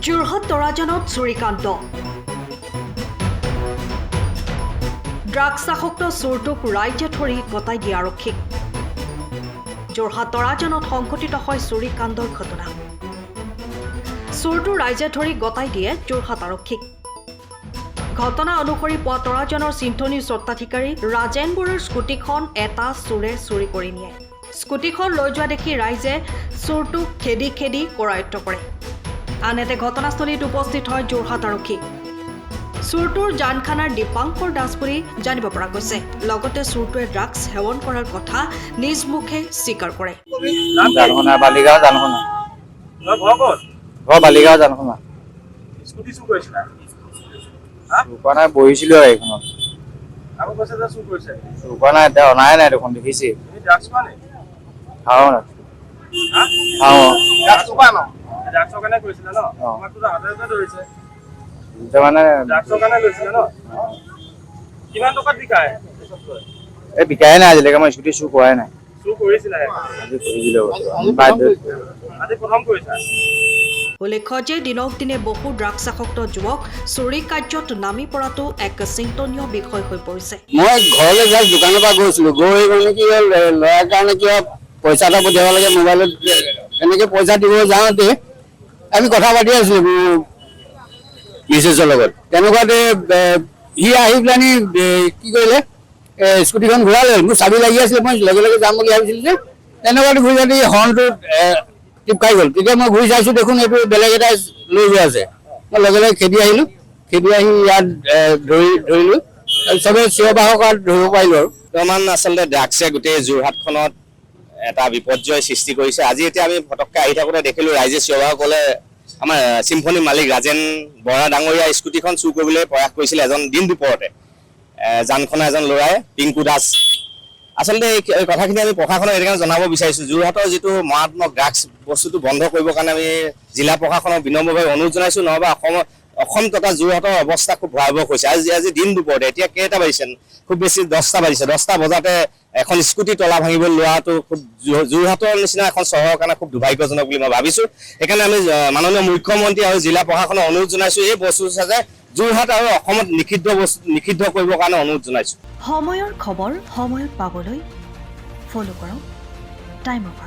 Jorhat তৰাজানত চুৰিকাণ্ড drugs আসক্ত চোৰটোক ৰাইজে ধৰি গতাই দিয়ে আৰক্ষীক যোৰহাট তৰাজানত সংঘটিত হয় চুৰিকাণ্ডৰ ঘটনা চোৰটো ৰাইজে ধৰি গতাই দিয়ে যোৰহাট আৰক্ষীক ঘটনা অনুসৰি পোৱা তৰাজানৰ চিন্থনী স্বত্বাধিকাৰী ৰাজেন বৰুৱাৰ স্কুটিখন এটা চোৰে চুৰি কৰি নিয়ে স্কুটিখন লৈ যোৱা দেখি ৰাইজে চোৰটোক খেদি খেদি কৰায়ত্ব কৰে আনহাতে ঘটনাস্থলীত উপস্থিত হয় যোৰহাট আৰক্ষী চোৰটোৰ জানখানাৰ দীপাংকৰ দাস বুলি জানিব পৰা গৈছে লগতে চোৰটোৱে ড্ৰাগছ সেৱন কৰাৰ কথা নিজ মুখে স্বীকাৰ কৰে জানখনা বালিগাঁও জানখনা বালিগাঁও জানখনা স্কুটি চুৰ কৰিছিলা দোকানে বহিছিলো এইখনত আকৌ কৈছে যে চুৰ কৰিছে দোকানে এতিয়া অনাই নাই দেখোন দেখিছে তুমি ড্ৰাগছ খোৱা নে খাওঁ না হা খাওঁ ড্ৰাগছ খোৱা ন ড্ৰাগছৰ কাৰণে কৰিছিলা ন তোমাকতো হাতে ধৰিছে এতিয়া মানে ড্ৰাগছৰ কাৰণে লৈছিলা ন কিমান টকাত বিকায় এই বিকাই নাই আজিলৈকে মই স্কুটি চুৰ কৰাই নাই চুৰ কৰিছিলা আজি কৰিছিলো আজি প্ৰথম কৰিছা উল্লেখ্য যে দিনক দিনে বহু ড্ৰাগছ আসক্ত যুৱক চুৰি কাৰ্যত নামি পৰাটো এক চিন্তনীয় বিষয় হৈ পৰিছে মই ঘৰলৈ যাই দোকানৰ পৰা গৈছিলো গৈ মানে কি হ'ল ল'ৰাৰ কাৰণে কিবা পইচা এটা পঠিয়াব লাগে মোবাইলত এনেকে পইচা দিব যাওঁতে আমি কথা পাতি আছিলো মিছেছৰ লগত তেনেকুৱাতে সি আহি পেলানি কি কৰিলে স্কুটিখন ঘূৰালে মোৰ চাবি লাগি আছিলে মই লগে লগে যাম বুলি ভাবিছিলো যে তেনেকুৱাতে ঘূৰি যাওঁতে হৰ্ণটো টিপকাই গ'ল তেতিয়া মই ঘূৰি চাইছো দেখোন এইটো বেলেগ এটা লৈ গৈ আছে মই লগে লগে খেদি আহিলো খেদি আহি ইয়াত ধৰিলো চবে চিঞৰ বাখৰ কৰাত ধৰিব পাৰিলো আৰু বৰ্তমান আচলতে ড্ৰাগছে গোটেই যোৰহাটখনত এটা বিপৰ্যয় সৃষ্টি কৰিছে আজি এতিয়া আমি ফটককৈ আহি থাকোঁতে দেখিলোঁ ৰাইজে চিঞৰ বাখৰ ক'লে আমাৰ চিম্ফনী মালিক ৰাজেন বৰা ডাঙৰীয়া স্কুটিখন চুৰ কৰিবলৈ প্ৰয়াস কৰিছিলে এজন দিন দুপৰতে জানখনা এজন ল'ৰাই পিংকু দাস আচলতে এই কথাখিনি আমি প্ৰশাসনক এইকাৰণে জনাব বিচাৰিছোঁ যোৰহাটৰ যিটো মাৰাত্মক ড্ৰাগছ বস্তুটো বন্ধ কৰিবৰ কাৰণে আমি জিলা প্ৰশাসনক বিনম্ৰভাৱে অনুৰোধ জনাইছোঁ নহ'বা অসম তথা যোৰহাটৰ অৱস্থা খুব ভয়াৱহ হৈছে আজি দিন দুপৰতে এতিয়া কেইটা বাজিছে খুব বেছি 10টা বাজিছে 10টা বজাতে এখন স্কুটি তলা ভাঙিবলৈ লোৱাটো খুব যোৰহাটৰ নিচিনা এখন চহৰৰ কাৰণে খুব দুৰ্ভাগ্যজনক বুলি মই ভাবিছোঁ সেইকাৰণে আমি মাননীয় মুখ্যমন্ত্ৰী আৰু জিলা প্ৰশাসনক অনুৰোধ জনাইছোঁ এই বস্তু যে যোৰহাট আৰু অসমত নিষিদ্ধ কৰিবৰ কাৰণে অনুৰোধ জনাইছোঁ সময়ৰ খবৰ সময়ত পাবলৈ ফলো কৰক টাইম অফ